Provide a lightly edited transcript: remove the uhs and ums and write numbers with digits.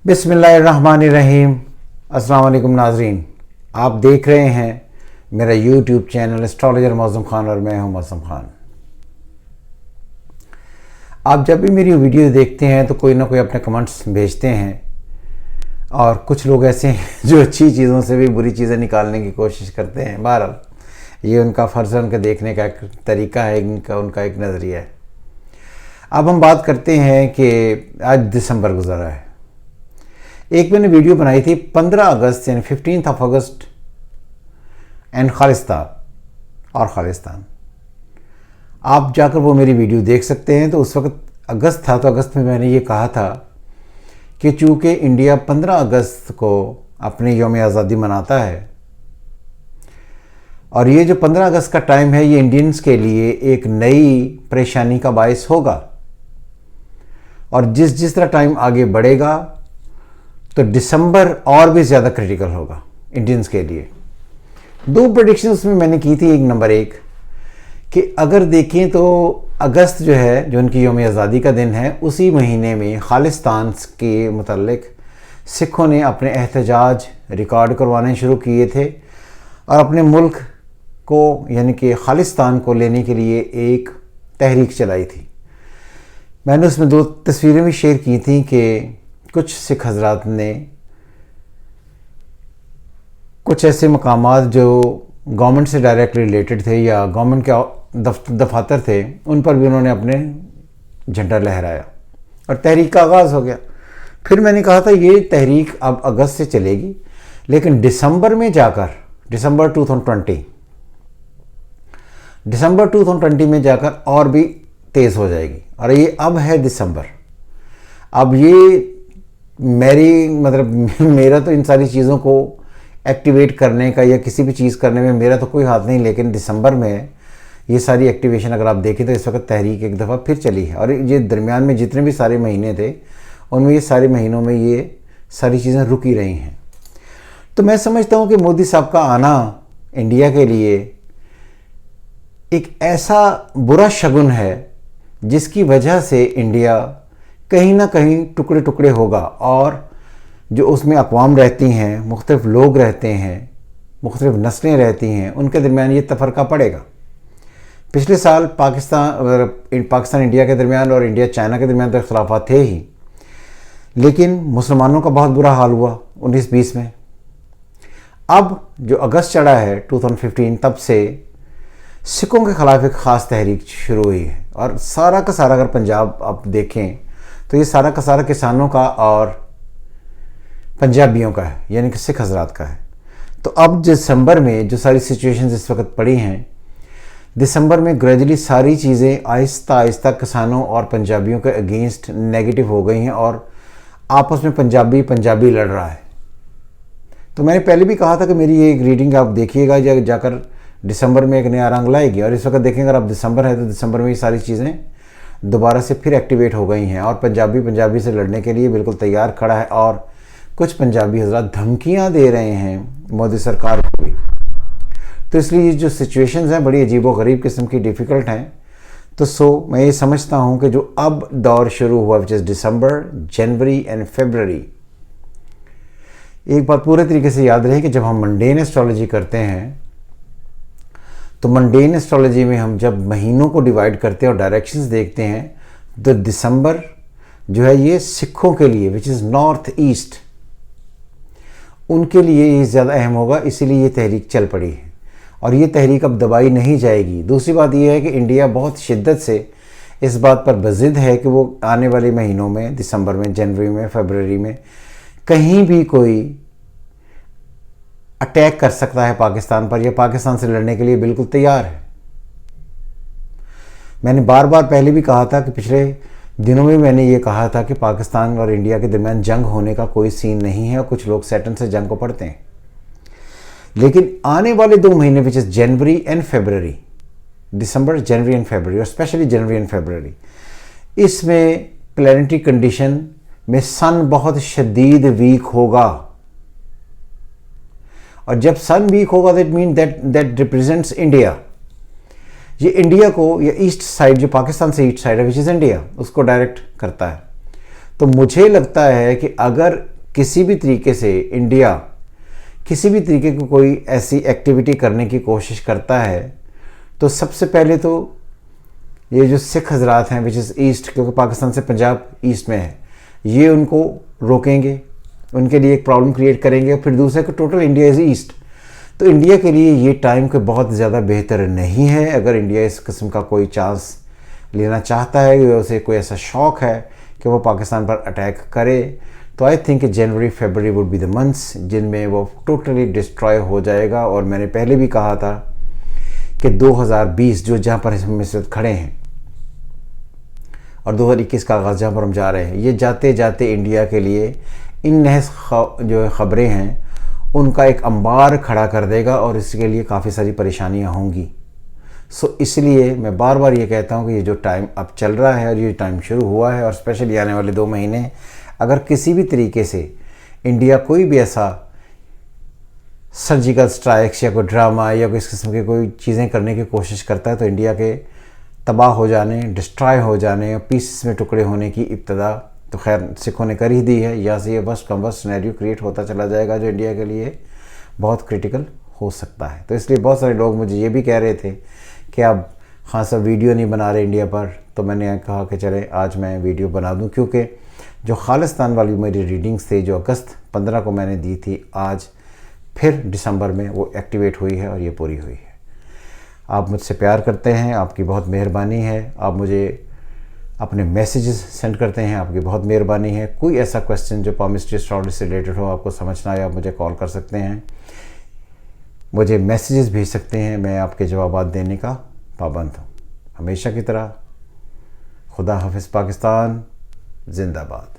बिस्मिल्लाहिर्रहमानिर्रहीम। अस्सलाम वालेकुम नाजरीन, आप देख रहे हैं मेरा यूट्यूब चैनल एस्ट्रोलॉजर मौसम खान और मैं हूं मौसम खान। आप जब भी मेरी वीडियो देखते हैं तो कोई ना कोई अपने कमेंट्स भेजते हैं और कुछ लोग ऐसे हैं जो अच्छी चीज़ों से भी बुरी चीज़ें निकालने की कोशिश करते हैं। बहरहाल ये उनका फ़र्ज़ है, उनके देखने का एक तरीका है, उनका एक नज़रिया है। अब हम बात करते हैं कि आज दिसंबर गुजरा है। एक मैंने वीडियो बनाई थी 15 अगस्त यानी 15 अगस्त एंड खालिस्तान। आप जाकर वो मेरी वीडियो देख सकते हैं। तो उस वक्त अगस्त था, तो अगस्त में मैंने ये कहा था कि चूँकि इंडिया 15 अगस्त को अपनी यौम आज़ादी मनाता है और ये जो 15 अगस्त का टाइम है ये इंडियंस के लिए एक नई परेशानी का बायस होगा और जिस तरह टाइम आगे बढ़ेगा तो दिसंबर और भी ज़्यादा क्रिटिकल होगा इंडियंस के लिए। दो प्रेडिक्शंस उसमें मैंने की थी। एक नंबर एक कि अगर देखें तो अगस्त जो है, जो उनकी यौम आज़ादी का दिन है, उसी महीने में खालिस्तान के मुतल्लिक सिखों ने अपने एहतजाज रिकॉर्ड करवाने शुरू किए थे और अपने मुल्क को यानी कि खालिस्तान को लेने के लिए एक तहरीक चलाई थी। मैंने उसमें दो तस्वीरें भी शेयर की थी कि कुछ सिख हजरात ने कुछ ऐसे मकामात जो गवर्नमेंट से डायरेक्टली रिलेटेड थे या गवर्नमेंट के दफातर थे, उन पर भी उन्होंने अपने झंडा लहराया और तहरीक का आगाज़ हो गया। फिर मैंने कहा था ये तहरीक अब अगस्त से चलेगी, लेकिन दिसंबर में जाकर दिसंबर 2020 में जाकर और भी तेज़ हो जाएगी। और ये अब है दिसंबर। अब ये मेरा तो इन सारी चीज़ों को एक्टिवेट करने का या किसी भी चीज़ करने में मेरा तो कोई हाथ नहीं, लेकिन दिसंबर में ये सारी एक्टिवेशन अगर आप देखें तो इस वक्त तहरीक एक दफ़ा फिर चली है। और ये दरमियान में जितने भी सारे महीने थे उनमें ये सारे महीनों में ये सारी चीज़ें रुकी रही हैं। तो मैं समझता हूँ कि मोदी साहब का आना इंडिया के लिए एक ऐसा बुरा शगुन है जिसकी वजह से इंडिया कहीं ना कहीं टुकड़े टुकड़े होगा और जो उसमें अक़वाम रहती हैं, मुख्तलिफ लोग रहते हैं, मुख्तलिफ नस्लें रहती हैं, उनके दरमियान ये तफ़रक़ा पड़ेगा। पिछले साल पाकिस्तान इंडिया के दरमियान और इंडिया चाइना के दरमियान तो इख्तिलाफ़ात थे ही, लेकिन मुसलमानों का बहुत बुरा हाल हुआ 19-20 में। अब जो अगस्त चढ़ा है 2015, तब से सिखों के ख़िलाफ़ एक ख़ास तहरीक शुरू हुई है और सारा का सारा अगर पंजाब आप देखें तो ये सारा का सारा किसानों का और पंजाबियों का है, यानी कि सिख हजरात का है। तो अब दिसंबर में जो सारी सिचुएशंस इस वक्त पड़ी हैं, दिसंबर में ग्रेजुअली सारी चीज़ें आहिस्ता आहिस्ता किसानों और पंजाबियों के अगेंस्ट नेगेटिव हो गई हैं और आपस में पंजाबी लड़ रहा है। तो मैंने पहले भी कहा था कि मेरी ये एक रीडिंग आप देखिएगा, जाकर दिसंबर में एक नया रंग लाएगी। और इस वक्त देखेंगे अगर अब दिसंबर है तो दिसंबर में ये सारी चीज़ें दोबारा से फिर एक्टिवेट हो गई हैं और पंजाबी से लड़ने के लिए बिल्कुल तैयार खड़ा है। और कुछ पंजाबी हज़रात धमकियां दे रहे हैं मोदी सरकार को भी। तो इसलिए जो सिचुएशंस हैं बड़ी अजीब व गरीब किस्म की, डिफ़िकल्ट हैं। तो मैं ये समझता हूँ कि जो अब दौर शुरू हुआ which is December, January and फरवरी, एक बात पूरे तरीके से याद रहे कि जब हम मंडेन एस्ट्रोलॉजी करते हैं तो मंडेन एस्ट्रोलॉजी में हम जब महीनों को डिवाइड करते हैं और डायरेक्शंस देखते हैं तो दिसंबर जो है ये सिखों के लिए विच इज़ नॉर्थ ईस्ट, उनके लिए ये ज़्यादा अहम होगा। इसीलिए ये तहरीक चल पड़ी है और ये तहरीक अब दबाई नहीं जाएगी। दूसरी बात ये है कि इंडिया बहुत शिद्दत से इस बात पर बज़िद है कि वो आने वाले महीनों में, दिसंबर में, जनवरी में, फरवरी में कहीं भी कोई अटैक कर सकता है पाकिस्तान पर या पाकिस्तान से लड़ने के लिए बिल्कुल तैयार है। मैंने बार बार पहले भी कहा था कि पिछले दिनों में मैंने ये कहा था कि पाकिस्तान और इंडिया के दरमियान जंग होने का कोई सीन नहीं है और कुछ लोग सैटन से जंग को पढ़ते हैं। लेकिन आने वाले 2 महीने which is January and February, December, January and February और स्पेशली जनवरी एंड फरवरी, इसमें प्लैनेटरी कंडीशन में सन बहुत शदीद वीक होगा। और जब सन वीक होगा that mean that represents India. ये इंडिया को या ईस्ट साइड, जो पाकिस्तान से ईस्ट साइड है विच इज़ इंडिया, उसको डायरेक्ट करता है। तो मुझे लगता है कि अगर किसी भी तरीके से इंडिया किसी भी तरीके की कोई ऐसी एक्टिविटी करने की कोशिश करता है तो सबसे पहले तो ये जो सिख हजरात हैं विच इज़ ईस्ट, क्योंकि पाकिस्तान से पंजाब ईस्ट में है, ये उनको रोकेंगे, उनके लिए एक प्रॉब्लम क्रिएट करेंगे। फिर दूसरे को टोटल इंडिया इज़ ईस्ट। तो इंडिया के लिए ये टाइम को बहुत ज़्यादा बेहतर नहीं है। अगर इंडिया इस किस्म का कोई चांस लेना चाहता है या उसे कोई ऐसा शौक़ है कि वो पाकिस्तान पर अटैक करे, तो I think January February would be the months जिनमें वो टोटली डिस्ट्रॉय हो जाएगा। और मैंने पहले भी कहा था कि 2020 जो जहाँ पर हम इस वक्त खड़े हैं और 2021 का आगाज़ जहाँ पर हम जा रहे हैं, ये जाते जाते इंडिया के लिए इन नहस जो ख़बरें हैं उनका एक अंबार खड़ा कर देगा और इसके लिए काफ़ी सारी परेशानियाँ होंगी। सो इसलिए मैं बार बार ये कहता हूँ कि ये जो टाइम अब चल रहा है और ये टाइम शुरू हुआ है और स्पेशली आने वाले 2 महीने, अगर किसी भी तरीके से इंडिया कोई भी ऐसा सर्जिकल स्ट्राइक्स या कोई ड्रामा या कोई इस किस्म की कोई चीज़ें करने की कोशिश करता है तो इंडिया के तबाह हो जाने, डिस्ट्रॉय हो जाने और पीसेस में टुकड़े होने की इब्तदा तो खैर सिखों ने कर ही दी है। यहाँ से ये बस कम बस सिनेरियो क्रिएट होता चला जाएगा जो इंडिया के लिए बहुत क्रिटिकल हो सकता है। तो इसलिए बहुत सारे लोग मुझे ये भी कह रहे थे कि आप हाँ सब वीडियो नहीं बना रहे इंडिया पर, तो मैंने कहा कि चले आज मैं वीडियो बना दूँ, क्योंकि जो खालिस्तान वाली मेरी रीडिंग्स थी जो अगस्त 15 को मैंने दी थी, आज फिर दिसंबर में वो एक्टिवेट हुई है और ये पूरी हुई है। आप मुझसे प्यार करते हैं, आपकी बहुत मेहरबानी है। आप मुझे अपने मैसेजेस सेंड करते हैं, आपकी बहुत मेहरबानी है। कोई ऐसा क्वेश्चन जो पामिस्ट्री एस्ट्रोलॉजी से रिलेटेड हो, आपको समझना है, आप मुझे कॉल कर सकते हैं, मुझे मैसेजेस भेज सकते हैं, मैं आपके जवाब देने का पाबंद हूँ। हमेशा की तरह खुदा हाफिज़। पाकिस्तान जिंदाबाद।